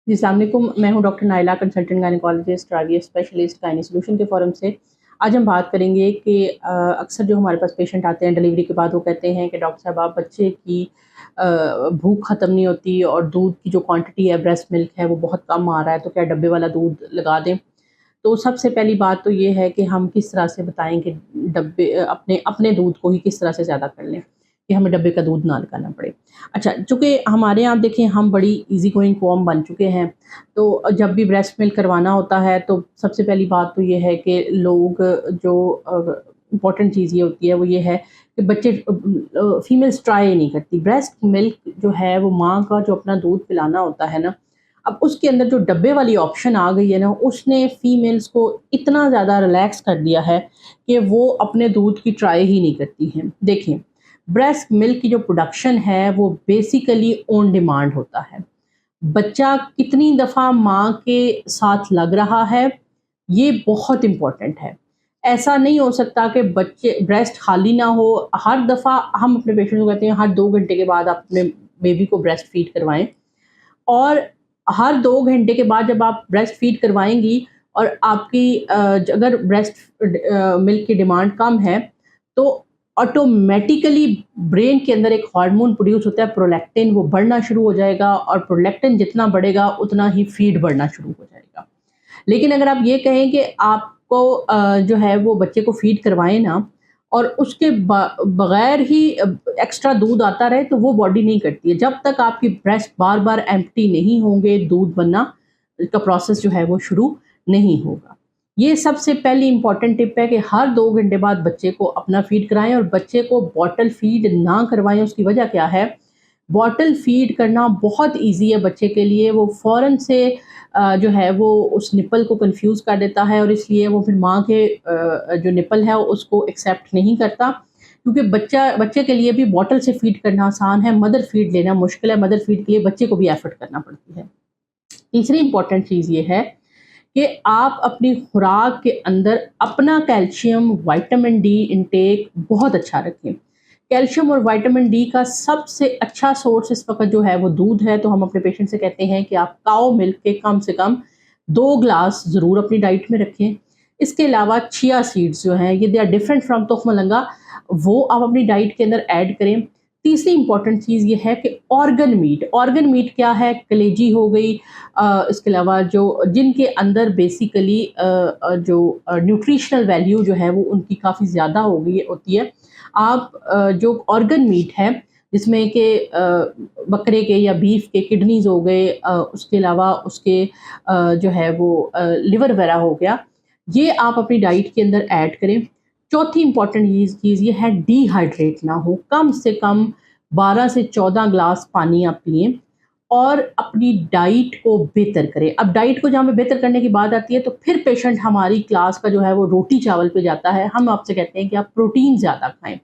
जी, अस्सलाम वालेकुम। मैं हूँ doctor Naila, consultant gynaecologist, IVF specialist, gynae solution के फोरम से। आज हम बात करेंगे कि अक्सर जो हमारे पास पेशेंट आते हैं डिलीवरी के बाद, वो कहते हैं कि डॉक्टर साहब, आप बच्चे की भूख ख़त्म नहीं होती और दूध की जो क्वांटिटी है, ब्रेस्ट मिल्क है, वो बहुत कम आ रहा है, तो क्या डब्बे वाला दूध लगा दें? तो सबसे पहली बात तो ये है कि हम किस तरह से बताएँ कि अपने अपने दूध को ही किस तरह से ज़्यादा कर लें, कि हमें डब्बे का दूध ना लगाना पड़े। अच्छा, चूँकि हमारे यहाँ देखें हम बड़ी ईज़ी गोइंग कौम बन चुके हैं, तो जब भी ब्रेस्ट मिल्क करवाना होता है तो सबसे पहली बात तो ये है कि लोग जो इम्पोर्टेंट चीज़ ये होती है वो ये है कि बच्चे फीमेल्स ट्राई नहीं करती। ब्रेस्ट मिल्क जो है वो माँ का जो अपना दूध पिलाना होता है ना, अब उसके अंदर जो डब्बे वाली ऑप्शन आ गई है ना, उसने फीमेल्स को इतना ज़्यादा रिलैक्स कर दिया है कि वो अपने दूध की ट्राई ही नहीं करती हैं। देखें, ब्रेस्ट मिल्क की जो प्रोडक्शन है वो बेसिकली ऑन डिमांड होता है। बच्चा कितनी दफ़ा माँ के साथ लग रहा है, ये बहुत इम्पोर्टेंट है। ऐसा नहीं हो सकता कि बच्चे ब्रेस्ट खाली ना हो। हर दफ़ा हम अपने पेशेंट को कहते हैं हर 2 घंटे के बाद आप अपने बेबी को ब्रेस्ट फीड करवाएँ, और हर 2 घंटे के बाद जब आप ब्रेस्ट फीड करवाएँगी और आपकी अगर ब्रेस्ट मिल्क की डिमांड कम है, तो ऑटोमैटिकली ब्रेन के अंदर एक हार्मोन प्रोड्यूस होता है प्रोलैक्टिन, वो बढ़ना शुरू हो जाएगा, और प्रोलैक्टिन जितना बढ़ेगा उतना ही फीड बढ़ना शुरू हो जाएगा। लेकिन अगर आप ये कहें कि आपको जो है वो बच्चे को फीड करवाएँ ना, और उसके बगैर ही एक्स्ट्रा दूध आता रहे, तो वो बॉडी नहीं करती है। जब तक आपकी ब्रेस्ट बार-बार एम्प्टी नहीं होंगे, दूध बनना का प्रोसेस जो है वो शुरू नहीं होगा। ये सबसे पहली इम्पोर्टेंट टिप है कि हर 2 घंटे बाद बच्चे को अपना फीड कराएँ, और बच्चे को बॉटल फीड ना करवाएँ। उसकी वजह क्या है? बॉटल फ़ीड करना बहुत ईज़ी है बच्चे के लिए, वो फ़ौरन से जो है वो उस निप्पल को कन्फ्यूज़ कर देता है, और इसलिए वो फिर माँ के जो निप्पल है उसको एक्सेप्ट नहीं करता, क्योंकि बच्चे के लिए भी बॉटल से फ़ीड करना आसान है, मदर फ़ीड लेना मुश्किल है, मदर फ़ीड के लिए बच्चे को भी एफ़र्ट करना पड़ती है। तीसरी इम्पोर्टेंट चीज़ ये है कि आप अपनी खुराक के अंदर अपना कैल्शियम, विटामिन डी इंटेक बहुत अच्छा रखें। कैल्शियम और विटामिन डी का सबसे अच्छा सोर्स इस वक़्त जो है वो दूध है, तो हम अपने पेशेंट से कहते हैं कि आप काऊ मिल्क के कम से कम 2 ग्लास ज़रूर अपनी डाइट में रखें। इसके अलावा चिया सीड्स जो हैं, ये दे आर डिफरेंट फ्रॉम तुख्मलंगा, वो आप अपनी डाइट के अंदर ऐड करें। तीसरी इम्पोर्टेंट चीज़ ये है कि ऑर्गन मीट क्या है? कलेजी हो गई, इसके अलावा जो जिनके अंदर बेसिकली जो न्यूट्रिशनल वैल्यू जो है वो उनकी काफ़ी ज़्यादा हो गई होती है। आप जो ऑर्गन मीट है, जिसमें कि बकरे के या बीफ के किडनीज़ हो गए, उसके अलावा उसके जो है वो लिवर वगैरह हो गया, ये आप अपनी डाइट के अंदर ऐड करें। चौथी इम्पोर्टेंट चीज़ ये है, डिहाइड्रेट ना हो, कम से कम 12 से 14 ग्लास पानी आप पिएँ, और अपनी डाइट को बेहतर करें। अब डाइट को जहाँ पे बेहतर करने की बात आती है, तो फिर पेशेंट हमारी क्लास का जो है वो रोटी-चावल पे जाता है। हम आपसे कहते हैं कि आप प्रोटीन ज़्यादा खाएँ।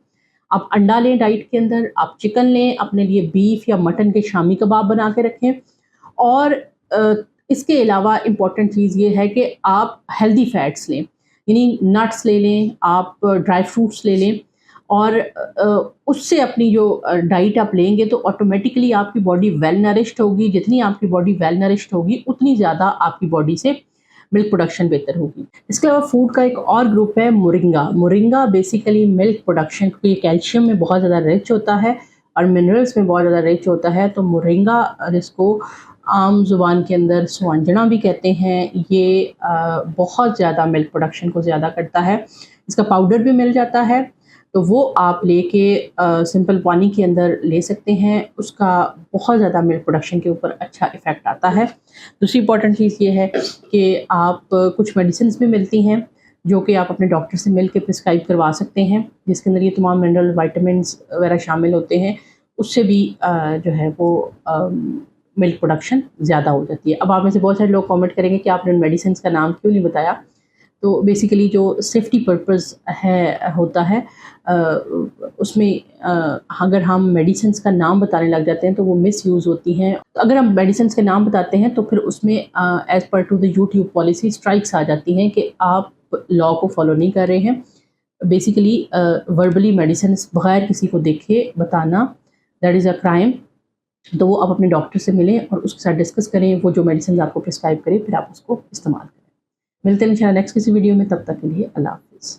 आप अंडा लें डाइट के अंदर, आप चिकन लें, अपने लिए बीफ या मटन के शामी कबाब बना के रखें, और अ, इसके अलावा इम्पॉर्टेंट चीज़ ये है कि आप हेल्दी फैट्स लें, यानी नट्स ले लें, आप ड्राई फ्रूट्स ले लें, और उससे अपनी जो डाइट आप लेंगे तो ऑटोमेटिकली आपकी बॉडी वेल नरिश्ड होगी। जितनी आपकी बॉडी वेल नरिश्ड होगी, उतनी ज़्यादा आपकी बॉडी से मिल्क प्रोडक्शन बेहतर होगी। इसके अलावा फूड का एक और ग्रुप है moringa. Moringa basically milk production, क्योंकि ये कैल्शियम में बहुत ज़्यादा रिच होता है और मिनरल्स में बहुत ज़्यादा रिच होता है, तो मोरिंगा, जिसको आम ज़ुबान के अंदर सुअंजना भी कहते हैं, ये बहुत ज़्यादा मिल्क प्रोडक्शन को ज़्यादा करता है। इसका पाउडर भी मिल जाता है, तो वो आप लेके सिंपल पानी के अंदर ले सकते हैं। उसका बहुत ज़्यादा मिल्क प्रोडक्शन के ऊपर अच्छा इफ़ेक्ट आता है। दूसरी इम्पॉर्टेंट चीज़ ये है कि आप कुछ मेडिसिन्स भी मिलती हैं, जो कि आप अपने डॉक्टर से मिल के प्रिस्क्राइब करवा सकते हैं, जिसके अंदर ये तमाम मिनरल, विटामिन्स वगैरह शामिल होते हैं। उससे भी जो है वो मिल्क प्रोडक्शन ज़्यादा हो जाती है। अब आप में से बहुत सारे लोग कमेंट करेंगे कि आपने उन मेडिसिन्स का नाम क्यों नहीं बताया? तो बेसिकली जो सेफ्टी पर्पस है होता है, अ, उसमें अगर हम मेडिसिन्स का नाम बताने लग जाते हैं तो वो मिसयूज़ होती हैं। अगर हम मेडिसिन्स के नाम बताते हैं तो फिर उसमें as per to the YouTube policy strikes आ जाती हैं कि आप लॉ को फॉलो नहीं कर रहे हैं। बेसिकली वर्बली मेडिसिन्स बगैर किसी को देखे बताना, दैट इज़ अ क्राइम। तो वो आप अपने डॉक्टर से मिलें और उसके साथ डिस्कस करें, वो जो मेडिसिन आपको प्रिस्क्राइब करे फिर आप उसको इस्तेमाल करें। मिलते हैं इंशाल्लाह नेक्स्ट किसी वीडियो में, तब तक के लिए अल्लाह हाफ़िज़।